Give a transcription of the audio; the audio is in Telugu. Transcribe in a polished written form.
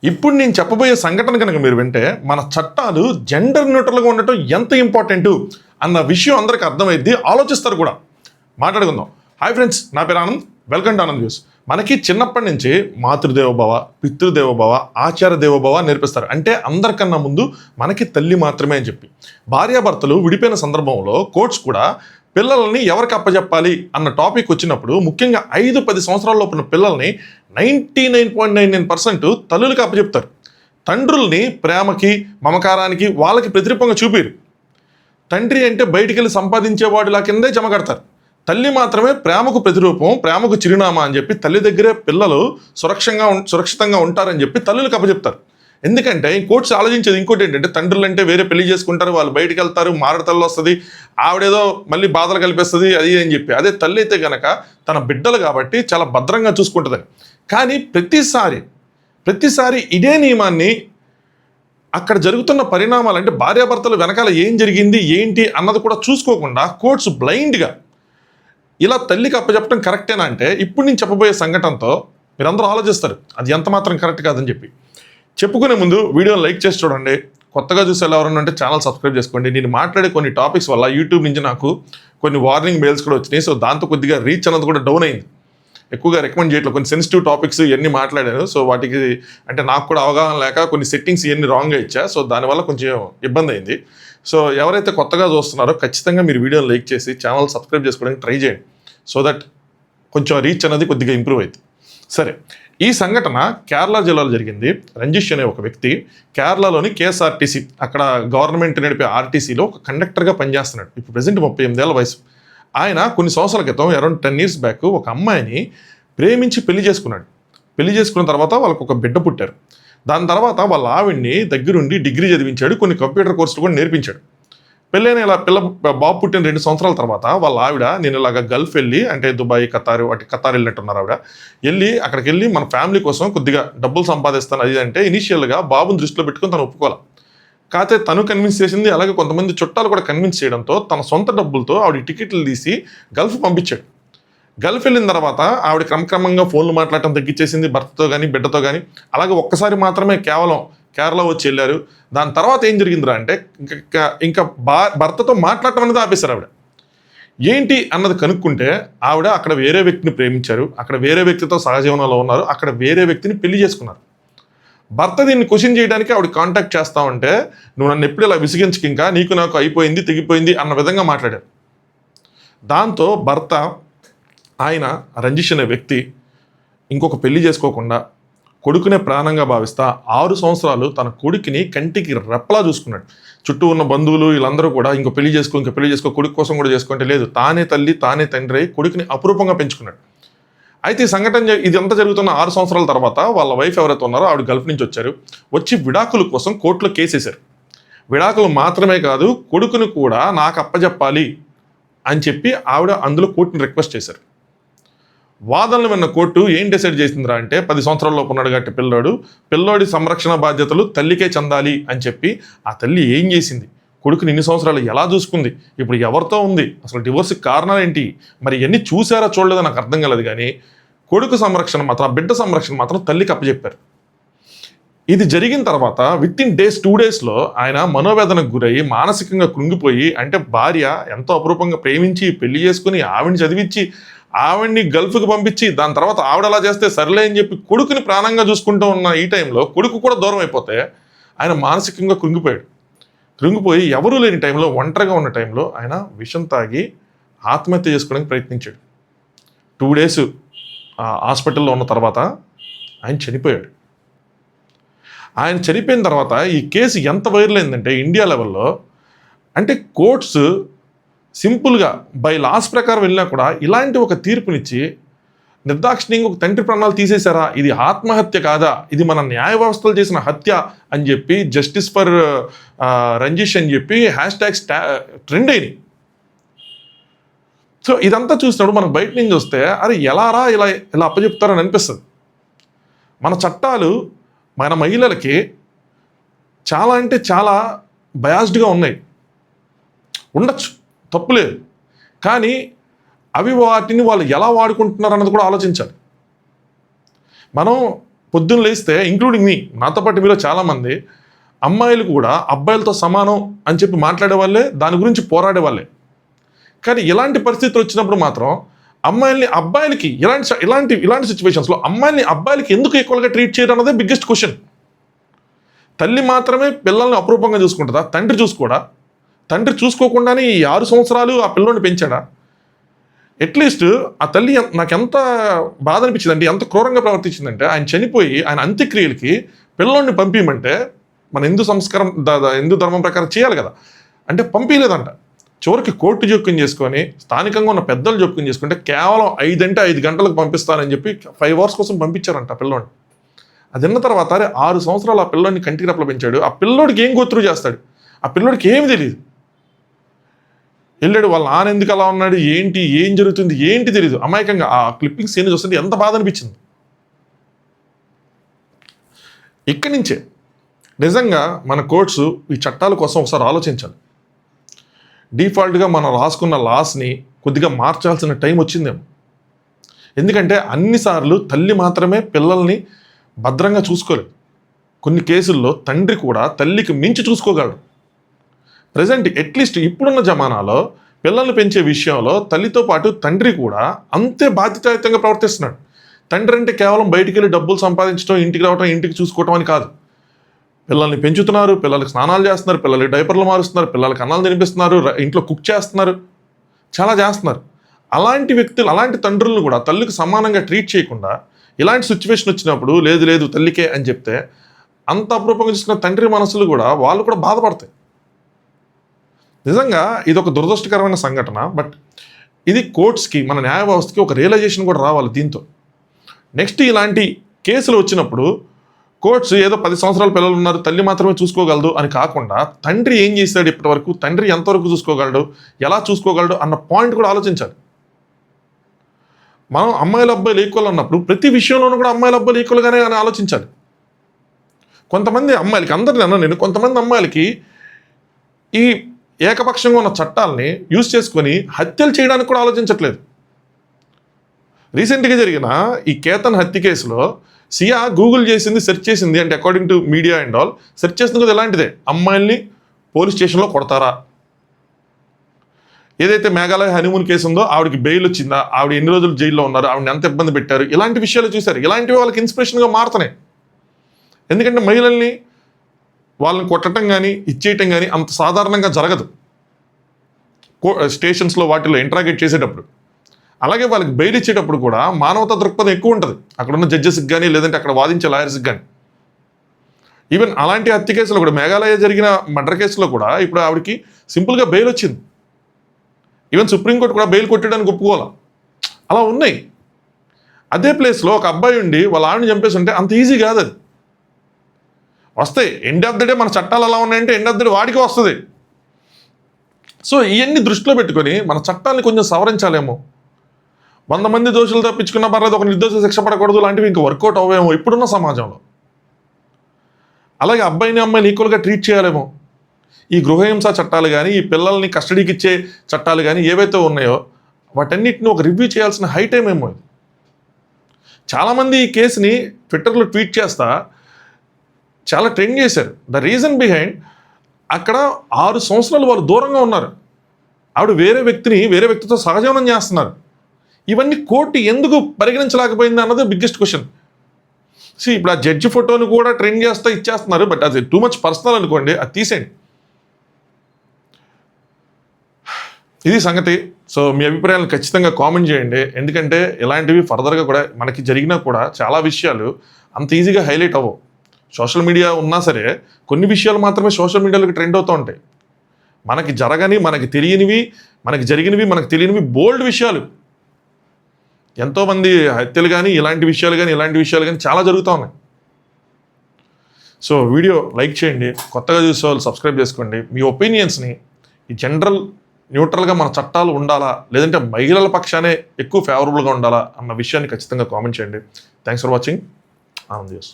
ఇప్పుడు నేను చెప్పబోయే సంఘటన కనుక మీరు వింటే మన చట్టాలు జెండర్ న్యూట్రల్గా ఉండటం ఎంత ఇంపార్టెంట్ అన్న విషయం అందరికీ అర్థమైద్ది, ఆలోచిస్తారు కూడా. మాట్లాడుకుందాం. హాయ్ ఫ్రెండ్స్, నా పేరు Anand. Welcome to Anand news. మనకి చిన్నప్పటి నుంచి మాతృదేవోభవ, పితృదేవోభవ, ఆచార్య దేవోభవ నేర్పిస్తారు. అంటే అందరికన్నా ముందు మనకి తల్లి మాత్రమే అని చెప్పి. భార్యాభర్తలు విడిపోయిన సందర్భంలో కోర్ట్స్ కూడా పిల్లల్ని ఎవరికి అప్పచెప్పాలి అన్న టాపిక్ వచ్చినప్పుడు ముఖ్యంగా 5-10 సంవత్సరాల లోపున పిల్లల్ని 99.99% తల్లులకి అప్పచెప్తారు. తండ్రుల్ని ప్రేమకి, మమకారానికి, వాళ్ళకి ప్రతిరూపంగా చూపిరు. తండ్రి అంటే బయటికి వెళ్ళి సంపాదించేవాడిలా కిందే జమ కడతారు. తల్లి మాత్రమే ప్రేమకు ప్రతిరూపం, ప్రేమకు చిరునామా అని చెప్పి తల్లి దగ్గరే పిల్లలు సురక్షితంగా ఉంటారని చెప్పి తల్లులకు అప్పచెప్తారు. ఎందుకంటే ఈ కోర్ట్స్ ఆలోచించేది ఇంకోటి ఏంటంటే, తండ్రులు అంటే వేరే పెళ్లి చేసుకుంటారు, వాళ్ళు బయటికి వెళ్తారు, మారడతల్లో వస్తుంది, ఆవిడేదో మళ్ళీ బాధలు కల్పిస్తుంది అది అని చెప్పి. అదే తల్లి అయితే కనుక తన బిడ్డలు కాబట్టి చాలా భద్రంగా చూసుకుంటుందని. కానీ ప్రతిసారి ఇదే నియమాన్ని అక్కడ జరుగుతున్న పరిణామాలు అంటే భార్యాభర్తలు వెనకాల ఏం జరిగింది ఏంటి అన్నది కూడా చూసుకోకుండా కోర్ట్స్ బ్లైండ్గా ఇలా తల్లికి అప్పచెప్పడం కరెక్టేనా అంటే, ఇప్పుడు నేను చెప్పబోయే సంఘటనతో మీరందరూ ఆలోచిస్తారు అది ఎంత మాత్రం కరెక్ట్ కాదని చెప్పి. చెప్పుకునే ముందు వీడియోని లైక్ చేసి చూడండి. కొత్తగా చూసే ఎవరన్నా అంటే ఛానల్ సబ్స్క్రైబ్ చేసుకోండి. నేను మాట్లాడే కొన్ని టాపిక్స్ వల్ల యూట్యూబ్ నుంచి నాకు కొన్ని వార్నింగ్ మెయిల్స్ కూడా వచ్చినాయి. సో దాంతో కొద్దిగా రీచ్ అన్నది కూడా డౌన్ అయింది. ఎక్కువగా రికమెండ్ చేయట్లేదు. కొన్ని సెన్సిటివ్ టాపిక్స్ ఇవన్నీ మాట్లాడాను. సో వాటికి అంటే నాకు కూడా అవగాహన లేక కొన్ని సెట్టింగ్స్ ఇవన్నీ రాంగ్గా ఇచ్చా. సో దానివల్ల కొంచెం ఇబ్బంది అయింది. సో ఎవరైతే కొత్తగా చూస్తున్నారో ఖచ్చితంగా మీరు వీడియోని లైక్ చేసి ఛానల్ సబ్స్క్రైబ్ చేసుకోవడానికి ట్రై చేయండి. సో దట్ కొంచెం రీచ్ అనేది కొద్దిగా ఇంప్రూవ్ అవుతుంది. సరే, ఈ సంఘటన కేరళ జిల్లాలో జరిగింది. రంజిష్ అనే ఒక వ్యక్తి కేరళలోని కేఎస్ఆర్టీసీ, అక్కడ గవర్నమెంట్ నడిపే ఆర్టీసీలో ఒక కండక్టర్గా పనిచేస్తున్నాడు. ఇప్పుడు ప్రెసెంట్ 38 ఏళ్ల వయసు. ఆయన కొన్ని సంవత్సరాల క్రితం అరౌండ్ 10 years బ్యాక్ ఒక అమ్మాయిని ప్రేమించి పెళ్లి చేసుకున్నాడు. పెళ్లి చేసుకున్న తర్వాత వాళ్ళకు ఒక బిడ్డ పుట్టారు. దాని తర్వాత వాళ్ళ ఆవిడ్ని దగ్గరుండి డిగ్రీ చదివించాడు, కొన్ని కంప్యూటర్ కోర్సులు కూడా నేర్పించాడు. పెళ్ళైన ఇలా బాబు పుట్టిన 2 సంవత్సరాల తర్వాత వాళ్ళ ఆవిడ నేను ఇలాగ గల్ఫ్ వెళ్ళి, అంటే దుబాయ్, ఖతారు వెళ్ళినట్టున్నారు ఆవిడ. అక్కడికి వెళ్ళి మన ఫ్యామిలీ కోసం కొద్దిగా డబ్బులు సంపాదిస్తాను అది అంటే ఇనీషియల్గా బాబుని దృష్టిలో పెట్టుకుని తను ఒప్పుకోవాలి. కాకపోతే తను కన్విన్స్ చేసింది, అలాగే కొంతమంది చుట్టాలు కూడా కన్విన్స్ చేయడంతో తన సొంత డబ్బులతో ఆవిడ టికెట్లు తీసి గల్ఫ్ పంపించాడు. గల్ఫ్ వెళ్ళిన తర్వాత ఆవిడ క్రమక్రమంగా ఫోన్లు మాట్లాడటం తగ్గించేసింది, భర్తతో కానీ బిడ్డతో కానీ. అలాగే ఒక్కసారి మాత్రమే కేవలం కేరళ వచ్చి వెళ్ళారు. దాని తర్వాత ఏం జరిగిందిరా అంటే ఇంకా భర్తతో మాట్లాడటం అనేది ఆపేశారు ఆవిడ. ఏంటి అన్నది కనుక్కుంటే ఆవిడ అక్కడ వేరే వ్యక్తిని ప్రేమించారు, అక్కడ వేరే వ్యక్తితో సహజీవనంలో ఉన్నారు, అక్కడ వేరే వ్యక్తిని పెళ్లి చేసుకున్నారు. భర్త దీన్ని క్వశ్చన్ చేయడానికి ఆవిడ కాంటాక్ట్ చేస్తా ఉంటే, నువ్వు నన్ను ఎప్పుడు ఇలా విసిగించక, ఇంకా నీకు నాకు అయిపోయింది తెగిపోయింది అన్న విధంగా మాట్లాడారు. దాంతో భర్త ఆయన రంజిష్ అనే వ్యక్తి ఇంకొక పెళ్లి చేసుకోకుండా కొడుకునే ప్రాణంగా భావిస్తా 6 సంవత్సరాలు తన కొడుకుని కంటికి రెప్పలా చూసుకున్నాడు. చుట్టూ ఉన్న బంధువులు వీళ్ళందరూ కూడా ఇంకో పెళ్లి చేసుకో కొడుకు కోసం కూడా చేసుకుంటే లేదు, తానే తల్లి తానే తండ్రి కొడుకుని అపురూపంగా పెంచుకున్నాడు. అయితే ఈ సంఘటన ఇదంతా జరుగుతున్న 6 సంవత్సరాల తర్వాత వాళ్ళ వైఫ్ ఎవరైతే ఉన్నారో ఆవిడ గల్ఫ్ నుంచి వచ్చి విడాకుల కోసం కోర్టులో కేసేశారు. విడాకులు మాత్రమే కాదు, కొడుకుని కూడా నాకు అప్పచెప్పాలి అని చెప్పి ఆవిడ అందులో కోర్టుని రిక్వెస్ట్ చేశారు. వాదనలు విన్న కోర్టు ఏం డిసైడ్ చేసిందిరా అంటే, 10 సంవత్సరాల లోపు ఉన్నాడు కాబట్టి పిల్లోడి సంరక్షణ బాధ్యతలు తల్లికే చెందాలి అని చెప్పి ఆ తల్లి ఏం చేసింది, కొడుకుని ఇన్ని సంవత్సరాలు ఎలా చూసుకుంది, ఇప్పుడు ఎవరితో ఉంది, అసలు డివోర్స్కి కారణాలు ఏంటి, మరి ఇవన్నీ చూసారా చూడలేదో నాకు అర్థం కాలేదు. కానీ కొడుకు సంరక్షణ మాత్రం, ఆ బిడ్డ సంరక్షణ మాత్రం తల్లికి అప్పచెప్పారు. ఇది జరిగిన తర్వాత విత్-ఇన్ 2 daysలో ఆయన మనోవేదనకు గురయ్యి మానసికంగా కృంగిపోయి, అంటే భార్య ఎంతో అపురూపంగా ప్రేమించి పెళ్లి చేసుకుని ఆవిడని చదివించి ఆవిడ్ని గల్ఫ్కి పంపించి దాని తర్వాత ఆవిడ అలా చేస్తే సర్లే అని చెప్పి కొడుకుని ప్రాణంగా చూసుకుంటూ ఉన్న ఈ టైంలో కొడుకు కూడా దూరం అయిపోతే ఆయన మానసికంగా కృంగిపోయి ఎవరూ లేని టైంలో, ఒంటరిగా ఉన్న టైంలో ఆయన విషం తాగి ఆత్మహత్య చేసుకోవడానికి ప్రయత్నించాడు. 2 days హాస్పిటల్లో ఉన్న తర్వాత ఆయన చనిపోయాడు. ఆయన చనిపోయిన తర్వాత ఈ కేసు ఎంత వైరల్ అయిందంటే ఇండియా లెవెల్లో, అంటే కోర్ట్స్ సింపుల్గా బై లాస్ ప్రకారం వెళ్ళినా కూడా ఇలాంటి ఒక తీర్పునిచ్చి నిర్దాక్షిణ్యంగా ఒక తండ్రి ప్రాణాలు తీసేశారా, ఇది ఆత్మహత్య కాదా, ఇది మన న్యాయ వ్యవస్థలు చేసిన హత్య అని చెప్పి జస్టిస్ ఫర్ రంజిష్ అని చెప్పి హ్యాష్ట్యాగ్స్ ట్రెండ్ అయినాయి. సో ఇదంతా చూసినప్పుడు మనకు బయట నుంచి వస్తే అరే ఎలారా ఇలా అప్పచెప్తారని అనిపిస్తుంది. మన చట్టాలు మన మహిళలకి చాలా అంటే చాలా బయాస్డ్గా ఉన్నాయి. ఉండొచ్చు, తప్పులేదు. కానీ వాటిని వాళ్ళు ఎలా వాడుకుంటున్నారు అన్నది కూడా ఆలోచించాలి. మనం పొద్దున్న లేస్తే ఇంక్లూడింగ్ మీ, నాతో పాటు మీలో చాలామంది అమ్మాయిలు కూడా అబ్బాయిలతో సమానం అని చెప్పి మాట్లాడే వాళ్ళే, దాని గురించి పోరాడే వాళ్ళే. కానీ ఇలాంటి పరిస్థితులు వచ్చినప్పుడు మాత్రం అమ్మాయిల్ని అబ్బాయిలకి ఇలాంటి సిచ్యువేషన్స్లో అమ్మాయిల్ని అబ్బాయిలకి ఎందుకు ఈక్వల్గా ట్రీట్ చేయడం అన్నదే బిగ్గెస్ట్ క్వశ్చన్. తల్లి మాత్రమే పిల్లల్ని అపురూపంగా చూసుకుంటుందా? తండ్రి చూసుకోడా? తండ్రి చూసుకోకుండానే ఈ 6 సంవత్సరాలు ఆ పిల్లోని పెంచాడా? అట్లీస్ట్ ఆ తల్లి నాకు ఎంత బాధ అనిపించిందంటే, ఎంత క్రూరంగా ప్రవర్తించిందంటే, ఆయన చనిపోయి ఆయన అంత్యక్రియలకి పిల్లోడిని పంపించమంటే మన హిందూ ధర్మం ప్రకారం చేయాలి కదా, అంటే పంపించలేదంట. చివరికి కోర్టు జోక్యం చేసుకొని స్థానికంగా ఉన్న పెద్దలు జోక్యం చేసుకుంటే కేవలం 5 అంటే 5 గంటలకు పంపిస్తానని చెప్పి 5 అవర్స్ కోసం పంపించారంట ఆ పిల్లోడిని. అది విన్న తర్వాత 6 సంవత్సరాలు ఆ పిల్లోడిని కంటికి రెప్పలు పెంచాడు. ఆ పిల్లోడికి ఏం గోత్రు చేస్తాడు? ఆ పిల్లోడికి ఏమి తెలియదు. వెళ్ళాడు, వాళ్ళ నాన్న ఎందుకు అలా ఉన్నాడు, ఏం జరుగుతుంది ఏంటి తెలియదు. అమాయకంగా ఆ క్లిప్పింగ్ సీన్ చూస్తుంటే ఎంత బాధ అనిపించింది. ఇక్కడి నుంచే నిజంగా మన కోర్ట్స్ ఈ చట్టాల కోసం ఒకసారి ఆలోచించాలి. డిఫాల్ట్గా మనం రాసుకున్న లాస్ని కొద్దిగా మార్చాల్సిన టైం వచ్చిందేమో. ఎందుకంటే అన్నిసార్లు తల్లి మాత్రమే పిల్లల్ని భద్రంగా చూసుకోలేదు. కొన్ని కేసుల్లో తండ్రి కూడా తల్లికి మించి చూసుకోగలడు. ప్రజెంట్ అట్లీస్ట్ ఇప్పుడున్న జమానాలో పిల్లల్ని పెంచే విషయంలో తల్లితో పాటు తండ్రి కూడా అంతే బాధ్యతాయుతంగా ప్రవర్తిస్తున్నాడు. తండ్రి అంటే కేవలం బయటికి వెళ్ళి డబ్బులు సంపాదించడం, ఇంటికి రావడం, ఇంటికి చూసుకోవటం అని కాదు. పిల్లల్ని పెంచుతున్నారు, పిల్లలకి స్నానాలు చేస్తున్నారు, పిల్లలకి డైపర్లు మారుస్తున్నారు, పిల్లలకి అన్నాలు తినిపిస్తున్నారు, ఇంట్లో కుక్ చేస్తున్నారు, చాలా చేస్తున్నారు. అలాంటి వ్యక్తులు, అలాంటి తండ్రులను కూడా తల్లికి సమానంగా ట్రీట్ చేయకుండా ఇలాంటి సిచ్యువేషన్ వచ్చినప్పుడు లేదు తల్లికే అని చెప్తే అంత అపురూపంగా చూసుకున్న తండ్రి మనసులు కూడా వాళ్ళు కూడా బాధపడతాయి. నిజంగా ఇది ఒక దురదృష్టకరమైన సంఘటన. బట్ ఇది కోర్ట్స్కి, మన న్యాయ వ్యవస్థకి ఒక రియలైజేషన్ కూడా రావాలి దీంతో. నెక్స్ట్ ఇలాంటి కేసులు వచ్చినప్పుడు కోర్ట్స్ ఏదో 10 సంవత్సరాల పిల్లలు ఉన్నారు, తల్లి మాత్రమే చూసుకోగలదు అని కాకుండా తండ్రి ఏం చేశాడు ఇప్పటి వరకు, తండ్రి ఎంతవరకు చూసుకోగలడు, ఎలా చూసుకోగలడు అన్న పాయింట్ కూడా ఆలోచించాలి. మనం అమ్మాయిల అబ్బాయిలు ఈక్వల్ అన్నప్పుడు ప్రతి విషయంలోనూ కూడా అమ్మాయిల అబ్బాయిలు ఈక్వల్గానే అని ఆలోచించాలి. కొంతమంది అమ్మాయిలకి, అందరిని అన్నా నేను, కొంతమంది అమ్మాయిలకి ఈ ఏకపక్షంగా ఉన్న చట్టాలని యూజ్ చేసుకొని హత్యలు చేయడానికి కూడా ఆలోచించట్లేదు. రీసెంట్గా జరిగిన ఈ కేతన్ హత్య కేసులో సియా గూగుల్ చేసింది, సెర్చ్ చేసింది, అంటే according to media and all search చేసింది కూడా ఎలాంటిదే, అమ్మాయిల్ని పోలీస్ స్టేషన్లో కొడతారా, ఏదైతే మేఘాలయ హనీమూన్ కేసు ఉందో ఆవిడకి బెయిల్ వచ్చిందా, ఆవిడ ఎన్ని రోజులు జైల్లో ఉన్నారు, ఆవిడని ఎంత ఇబ్బంది పెట్టారు, ఇలాంటి విషయాలు చూశారు. ఇలాంటివి వాళ్ళకి ఇన్స్పిరేషన్గా మారుతున్నాయి. ఎందుకంటే మహిళల్ని వాళ్ళని కొట్టడం కానీ ఇచ్చేయటం కానీ అంత సాధారణంగా జరగదు స్టేషన్స్లో, వాటిలో ఇంటరాగేట్ చేసేటప్పుడు. అలాగే వాళ్ళకి బెయిల్ ఇచ్చేటప్పుడు కూడా మానవతా దృక్పథం ఎక్కువ ఉంటుంది అక్కడ ఉన్న జడ్జెస్కి కానీ, లేదంటే అక్కడ వాదించే లాయర్స్కి కానీ. ఈవెన్ అలాంటి హత్య కేసులో కూడా, మేఘాలయ జరిగిన మర్డర్ కేసులో కూడా ఇప్పుడు ఆవిడకి సింపుల్గా బెయిల్ వచ్చింది. ఈవెన్ సుప్రీంకోర్టు కూడా బెయిల్ కొట్టడానికి ఒప్పుకోవాలి. అలా ఉన్నాయి. అదే ప్లేస్లో ఒక అబ్బాయి ఉండి వాళ్ళ ఆవిడని చంపేసి ఉంటే అంత ఈజీ కాదు. అది వస్తాయి. ఎండ్ ఆఫ్ ద డే మన చట్టాలు ఎలా ఉన్నాయంటే ఎండ్ ఆఫ్ ద డే వాడికి వస్తుంది. సో ఇవన్నీ దృష్టిలో పెట్టుకొని మన చట్టాన్ని కొంచెం సవరించాలేమో. 100 మంది దోషులు తప్పించుకున్న పర్లేదు, ఒక నిర్దోష శిక్ష పడకూడదు లాంటివి ఇంకా వర్కౌట్ అవ్వేమో ఇప్పుడున్న సమాజంలో. అలాగే అబ్బాయిని అమ్మాయిని ఈక్వల్గా ట్రీట్ చేయాలేమో. ఈ గృహహింస చట్టాలు కానీ, ఈ పిల్లల్ని కస్టడీకి ఇచ్చే చట్టాలు కానీ ఏవైతే ఉన్నాయో వాటన్నిటిని ఒక రివ్యూ చేయాల్సిన హై టైం ఏమో. చాలామంది ఈ కేసుని ట్విట్టర్లో ట్వీట్ చేస్తా చాలా ట్రెండ్ చేశారు. ద రీజన్ బిహైండ్, అక్కడ 6 సంవత్సరాలు వాళ్ళు దూరంగా ఉన్నారు. ఆవిడ వేరే వ్యక్తితో సహజీవనం చేస్తున్నారు. ఇవన్నీ కోర్టు ఎందుకు పరిగణించలేకపోయింది అన్నది బిగ్గెస్ట్ క్వశ్చన్. ఇప్పుడు ఆ జడ్జి ఫోటోని కూడా ట్రెండ్ చేస్తా ఇచ్చేస్తున్నారు. బట్ అది టూ మచ్ పర్సనల్ అనుకోండి, అది తీసేయండి. ఇది సంగతి. సో మీ అభిప్రాయాలను ఖచ్చితంగా కామెంట్ చేయండి. ఎందుకంటే ఇలాంటివి ఫర్దర్గా కూడా మనకి జరిగినా కూడా చాలా విషయాలు అంత ఈజీగా హైలైట్ అవ్వవు. సోషల్ మీడియా ఉన్నా సరే కొన్ని విషయాలు మాత్రమే సోషల్ మీడియాలోకి ట్రెండ్ అవుతూ ఉంటాయి. మనకి జరగని, మనకి తెలియనివి, మనకి జరిగినవి, మనకు తెలియనివి బోల్డ్ విషయాలు, ఎంతోమంది హత్యలు కానీ, ఇలాంటి విషయాలు కానీ చాలా జరుగుతూ ఉన్నాయి. సో వీడియో లైక్ చేయండి, కొత్తగా చూసే వాళ్ళు సబ్స్క్రైబ్ చేసుకోండి. మీ ఒపీనియన్స్ని ఈ న్యూట్రల్గా మన చట్టాలు ఉండాలా, లేదంటే మహిళల పక్షానే ఎక్కువ ఫేవరబుల్గా ఉండాలా అన్న విషయాన్ని ఖచ్చితంగా కామెంట్ చేయండి. Thanks for watching. Anand news.